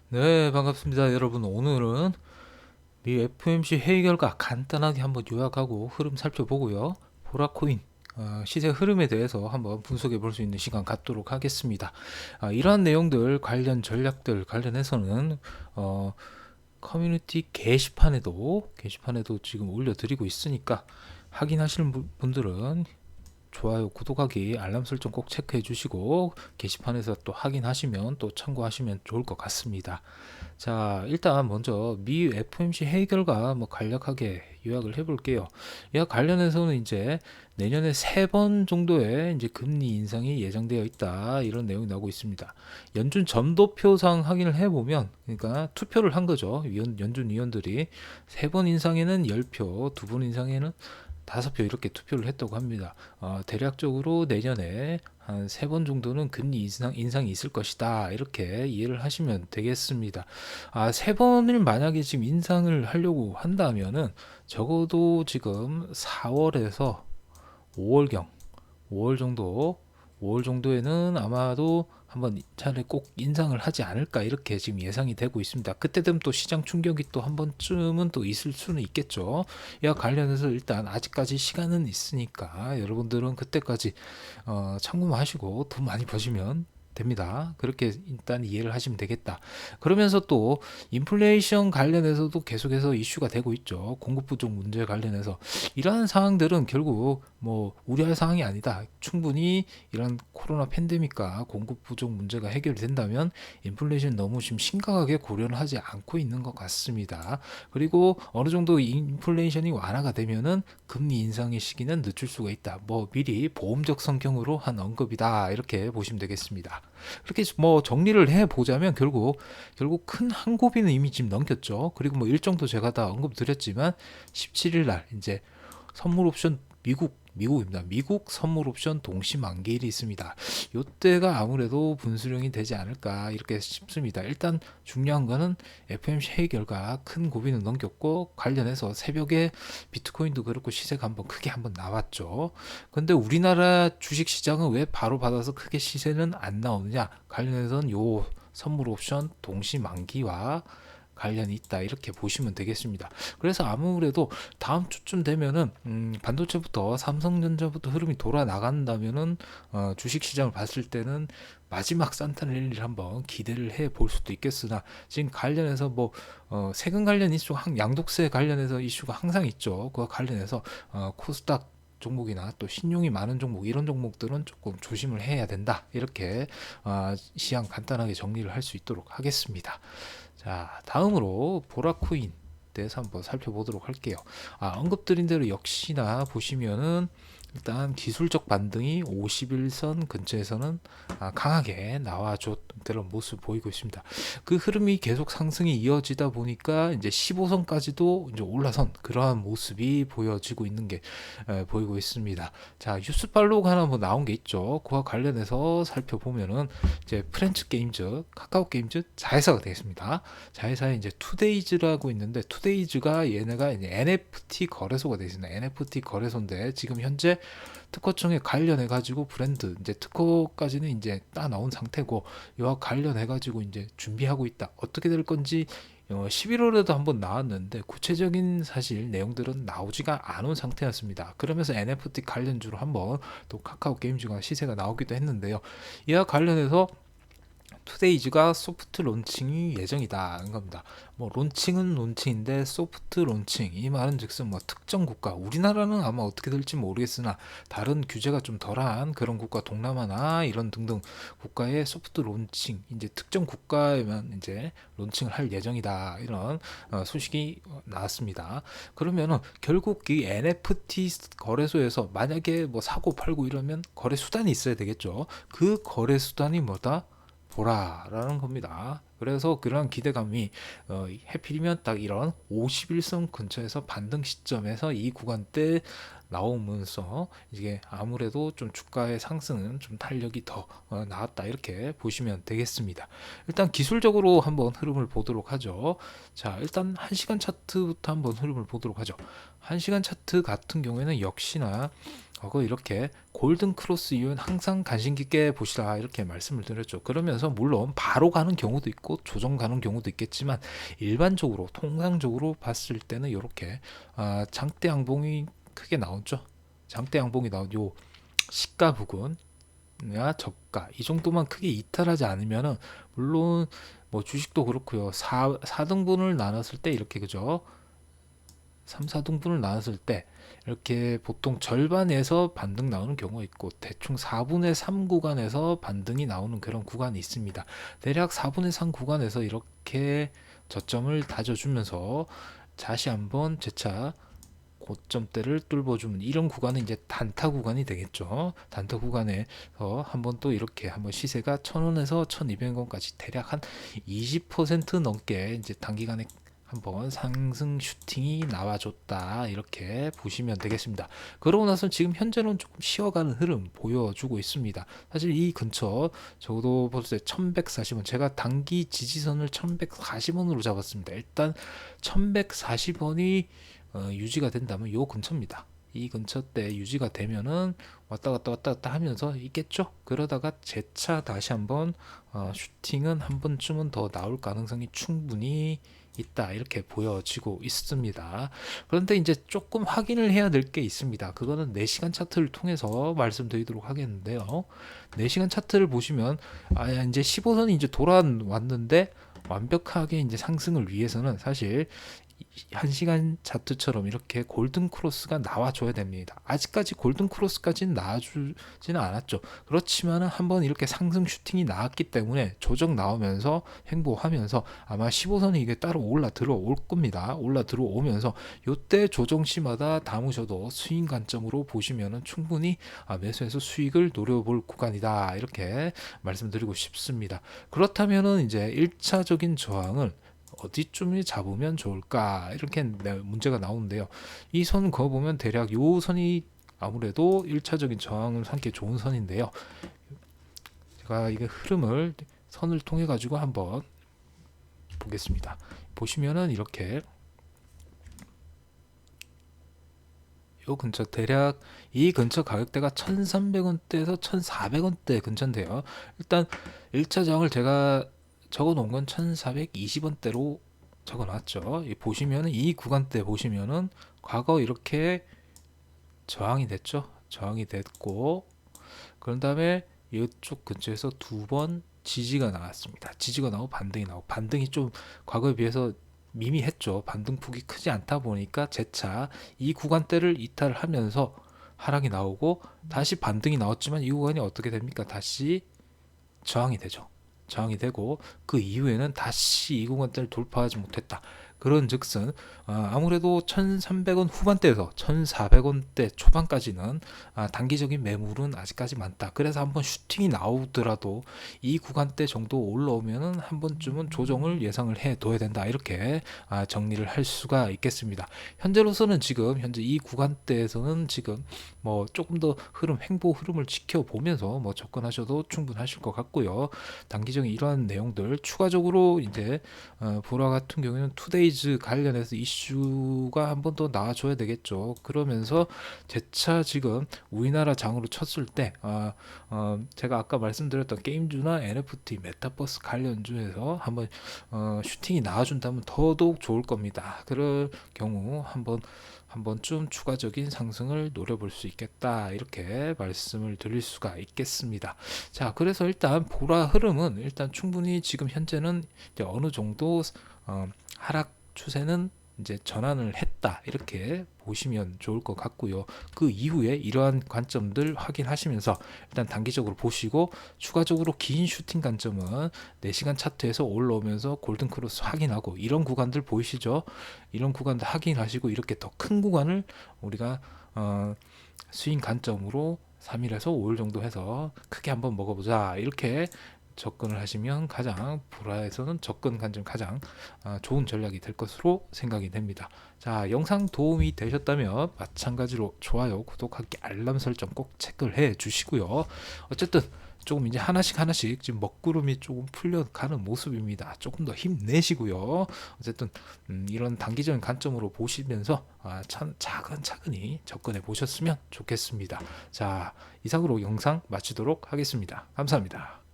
네, 반갑습니다. 여러분, 오늘은 미 FOMC 회의 결과 간단하게 한번 요약하고 흐름 살펴보고요. 보라코인 시세 흐름에 대해서 한번 분석해 볼 수 있는 시간 갖도록 하겠습니다. 이러한 내용들 관련 전략들 관련해서는 커뮤니티 게시판에도 지금 올려드리고 있으니까 확인하시는 분들은 좋아요, 구독하기, 알람 설정 꼭 체크해 주시고 게시판에서 또 확인하시면 또 참고하시면 좋을 것 같습니다. 자, 일단 먼저 미 FOMC 회의 결과 간략하게 요약을 해볼게요. 이와 관련해서는 이제 내년에 3번 정도의 이제 금리 인상이 예정되어 있다, 이런 내용이 나오고 있습니다. 연준 점도표상 확인을 해보면, 그러니까 투표를 한 거죠. 연준 위원들이 3번 인상에는 10표, 2번 인상에는 5표 이렇게 투표를 했다고 합니다. 대략적으로 내년에 한 3번 정도는 금리 인상이 있을 것이다, 이렇게 이해를 하시면 되겠습니다. 3번을 만약에 지금 인상을 하려고 한다면은 적어도 지금 4월에서 5월경 5월 정도 5월 정도에는 아마도 한번 차례 꼭 인상을 하지 않을까, 이렇게 지금 예상이 되고 있습니다. 그때 되면 또 시장 충격이 또 한 번쯤은 또 있을 수는 있겠죠. 이와 관련해서 일단 아직까지 시간은 있으니까 여러분들은 그때까지 참고하시고 돈 많이 버시면 됩니다. 그렇게 일단 이해를 하시면 되겠다. 그러면서 또 인플레이션 관련해서도 계속해서 이슈가 되고 있죠. 공급 부족 문제 관련해서 이러한 상황들은 결국 뭐 우려할 상황이 아니다. 충분히 이런 코로나 팬데믹과 공급 부족 문제가 해결이 된다면 인플레이션 너무 지금 심각하게 고려는 하지 않고 있는 것 같습니다. 그리고 어느 정도 인플레이션이 완화가 되면은 금리 인상의 시기는 늦출 수가 있다. 뭐 미리 보험적 성격으로 한 언급이다, 이렇게 보시면 되겠습니다. 그렇게 뭐 정리를 해 보자면 결국 큰 한 고비는 이미 지금 넘겼죠. 그리고 뭐 일정도 제가 다 언급드렸지만 17일 날 이제 선물 옵션 미국입니다. 미국 선물 옵션 동시 만기일이 있습니다. 이때가 아무래도 분수령이 되지 않을까, 이렇게 싶습니다. 일단 중요한 거는 FOMC 회의 결과 큰 고비는 넘겼고, 관련해서 새벽에 비트코인도 그렇고 시세가 크게 한번 나왔죠. 근데 우리나라 주식 시장은 왜 바로 받아서 크게 시세는 안 나오느냐? 관련해서는 요 선물 옵션 동시 만기와 관련이 있다, 이렇게 보시면 되겠습니다. 그래서 아무래도 다음 주쯤 되면은 반도체부터 삼성전자부터 흐름이 돌아 나간다면은 주식 시장을 봤을 때는 마지막 산타 랠리를 한번 기대를 해 볼 수도 있겠으나, 지금 관련해서 세금 관련 이슈, 양도세 관련해서 이슈가 항상 있죠. 그와 관련해서 코스닥 종목이나 또 신용이 많은 종목, 이런 종목들은 조금 조심을 해야 된다, 이렇게 시향 간단하게 정리를 할 수 있도록 하겠습니다. 자, 다음으로 보라코인 대해서 한번 살펴보도록 할게요. 언급드린 대로 역시나 보시면은 일단 기술적 반등이 51선 근처에서는 강하게 나와줬던 모습 보이고 있습니다. 그 흐름이 계속 상승이 이어지다 보니까 이제 15선까지도 이제 올라선 그러한 모습이 보여지고 있는 게 보이고 있습니다. 자, 뉴스팔로가 하나 나온 게 있죠. 그와 관련해서 살펴보면은 이제 프렌치 게임즈, 카카오 게임즈 자회사가 되겠습니다. 자회사에 이제 투데이즈라고 있는데, 투데이즈가 얘네가 이제 NFT 거래소가 되어 있습니다. NFT 거래소인데 지금 현재 특허청에 관련해 가지고 브랜드 이제 특허까지는 이제 따 나온 상태고, 이와 관련해 가지고 이제 준비하고 있다. 어떻게 될 건지 11월에도 한번 나왔는데 구체적인 사실 내용들은 나오지가 않은 상태였습니다. 그러면서 NFT 관련주로 한번 또 카카오 게임즈가 시세가 나오기도 했는데요. 이와 관련해서 투데이즈가 소프트 론칭이 예정이다, 는 겁니다. 론칭은 론칭인데 소프트 론칭, 이 말은 즉슨 특정 국가, 우리나라는 아마 어떻게 될지 모르겠으나 다른 규제가 좀 덜한 그런 국가, 동남아나 이런 등등 국가의 소프트 론칭, 이제 특정 국가에만 이제 론칭을 할 예정이다, 이런 소식이 나왔습니다. 그러면은 결국 이 NFT 거래소에서 만약에 사고 팔고 이러면 거래 수단이 있어야 되겠죠. 그 거래 수단이 뭐다? 보라라는 겁니다. 그래서 그런 기대감이 해필이면 딱 이런 51선 근처에서 반등 시점에서 이 구간대 나오면서 이게 아무래도 좀 주가의 상승은 좀 탄력이 더 나왔다, 이렇게 보시면 되겠습니다. 일단 기술적으로 한번 흐름을 보도록 하죠. 자, 일단 1시간 차트부터 한번 흐름을 보도록 하죠. 1시간 차트 같은 경우에는 역시나 이렇게 골든 크로스 이후엔 항상 관심 깊게 보시라 이렇게 말씀을 드렸죠. 그러면서 물론 바로 가는 경우도 있고 조정 가는 경우도 있겠지만 일반적으로 통상적으로 봤을 때는 이렇게 장대 양봉이 크게 나오죠. 장대 양봉이 나온 요 시가 부근 저가 이 정도만 크게 이탈하지 않으면은 물론 뭐 주식도 그렇고요. 4등분을 나눴을 때 이렇게 그죠? 3, 4등분을 나눴을 때 이렇게 보통 절반에서 반등 나오는 경우가 있고 대충 4분의 3 구간에서 반등이 나오는 그런 구간이 있습니다. 대략 4분의 3 구간에서 이렇게 저점을 다져주면서 다시 한번 재차 고점대를 뚫어주면 이런 구간은 이제 단타 구간이 되겠죠. 단타 구간에서 한번 또 이렇게 한번 시세가 1000원에서 1200원까지 대략 한 20% 넘게 이제 단기간에 한번 상승 슈팅이 나와줬다 이렇게 보시면 되겠습니다. 그러고 나서 지금 현재는 조금 쉬어가는 흐름 보여주고 있습니다. 사실 이 근처 저도 벌써 1140원 제가 단기 지지선을 1140원으로 잡았습니다. 일단 1140원이 유지가 된다면 요 근처입니다. 이 근처 때 유지가 되면은 왔다 갔다 하면서 있겠죠. 그러다가 재차 다시 한번 슈팅은 한 번쯤은 더 나올 가능성이 충분히 있다 이렇게 보여지고 있습니다. 그런데 이제 조금 확인을 해야 될 게 있습니다. 그거는 4시간 차트를 통해서 말씀드리도록 하겠는데요. 4시간 차트를 보시면 이제 15선이 이제 돌아왔는데 완벽하게 이제 상승을 위해서는 사실 1시간 차트처럼 이렇게 골든 크로스가 나와줘야 됩니다. 아직까지 골든 크로스까지는 나와주지는 않았죠. 그렇지만은 한번 이렇게 상승 슈팅이 나왔기 때문에 조정 나오면서 횡보하면서 아마 15선이 이게 따로 올라 들어올 겁니다. 올라 들어오면서 요때 조정 시마다 담으셔도 스윙 관점으로 보시면은 충분히 매수해서 수익을 노려볼 구간이다 이렇게 말씀드리고 싶습니다. 그렇다면은 이제 1차적인 저항을 어디쯤에 잡으면 좋을까 이렇게 문제가 나오는데요. 이 선 그어보면 대략 요 선이 아무래도 1차적인 저항을 삼기 좋은 선인데요. 제가 이게 흐름을 선을 통해 가지고 한번 보겠습니다. 보시면은 이렇게 요 근처 대략 이 근처 가격대가 1300원대에서 1400원대 근처인데요. 일단 1차 저항을 제가 적어 놓은 건 1420원대로 적어 놨죠. 보시면은 이 구간대 보시면은 과거 이렇게 저항이 됐죠. 저항이 됐고 그런 다음에 이쪽 근처에서 2번 지지가 나왔습니다. 지지가 나오고 반등이 나오고 반등이 좀 과거에 비해서 미미했죠. 반등폭이 크지 않다 보니까 재차 이 구간대를 이탈하면서 하락이 나오고 다시 반등이 나왔지만 이 구간이 어떻게 됩니까? 다시 저항이 되죠. 저항이 되고 그 이후에는 다시 이 구간대를 돌파하지 못했다. 그런 즉슨 아무래도 1300원 후반대에서 1400원대 초반까지는 단기적인 매물은 아직까지 많다. 그래서 한번 슈팅이 나오더라도 이 구간대 정도 올라오면은 한 번쯤은 조정을 예상을 해 둬야 된다. 이렇게 정리를 할 수가 있겠습니다. 현재로서는 지금 현재 이 구간대에서는 지금 뭐 조금 더 횡보 흐름을 지켜보면서 뭐 접근하셔도 충분하실 것 같고요. 단기적인 이러한 내용들 추가적으로 이제 보라 같은 경우에는 투데이즈 관련해서 이슈가 한 번 더 나와줘야 되겠죠. 그러면서 재차 지금 우리나라 장으로 쳤을 때 제가 아까 말씀드렸던 게임주나 NFT, 메타버스 관련주에서 한번 슈팅이 나와준다면 더더욱 좋을 겁니다. 그럴 경우 한 번쯤 추가적인 상승을 노려볼 수 있겠다 이렇게 말씀을 드릴 수가 있겠습니다. 자, 그래서 일단 보라 흐름은 일단 충분히 지금 현재는 이제 어느 정도 하락 추세는 이제 전환을 했다 이렇게 보시면 좋을 것 같고요. 그 이후에 이러한 관점들 확인하시면서 일단 단기적으로 보시고 추가적으로 긴 슈팅 관점은 4시간 차트에서 올라오면서 골든 크로스 확인하고 이런 구간들 보이시죠? 이런 구간들 확인하시고 이렇게 더 큰 구간을 우리가 스윙 관점으로 3일에서 5일 정도 해서 크게 한번 먹어보자 이렇게 접근을 하시면 가장 보라에서는 접근 관점 가장 좋은 전략이 될 것으로 생각이 됩니다. 자, 영상 도움이 되셨다면 마찬가지로 좋아요, 구독하기, 알람 설정 꼭 체크를 해 주시고요. 어쨌든 조금 이제 하나씩 하나씩 지금 먹구름이 조금 풀려가는 모습입니다. 조금 더 힘내시고요. 어쨌든 이런 단기적인 관점으로 보시면서 차근차근히 접근해 보셨으면 좋겠습니다. 자, 이상으로 영상 마치도록 하겠습니다. 감사합니다.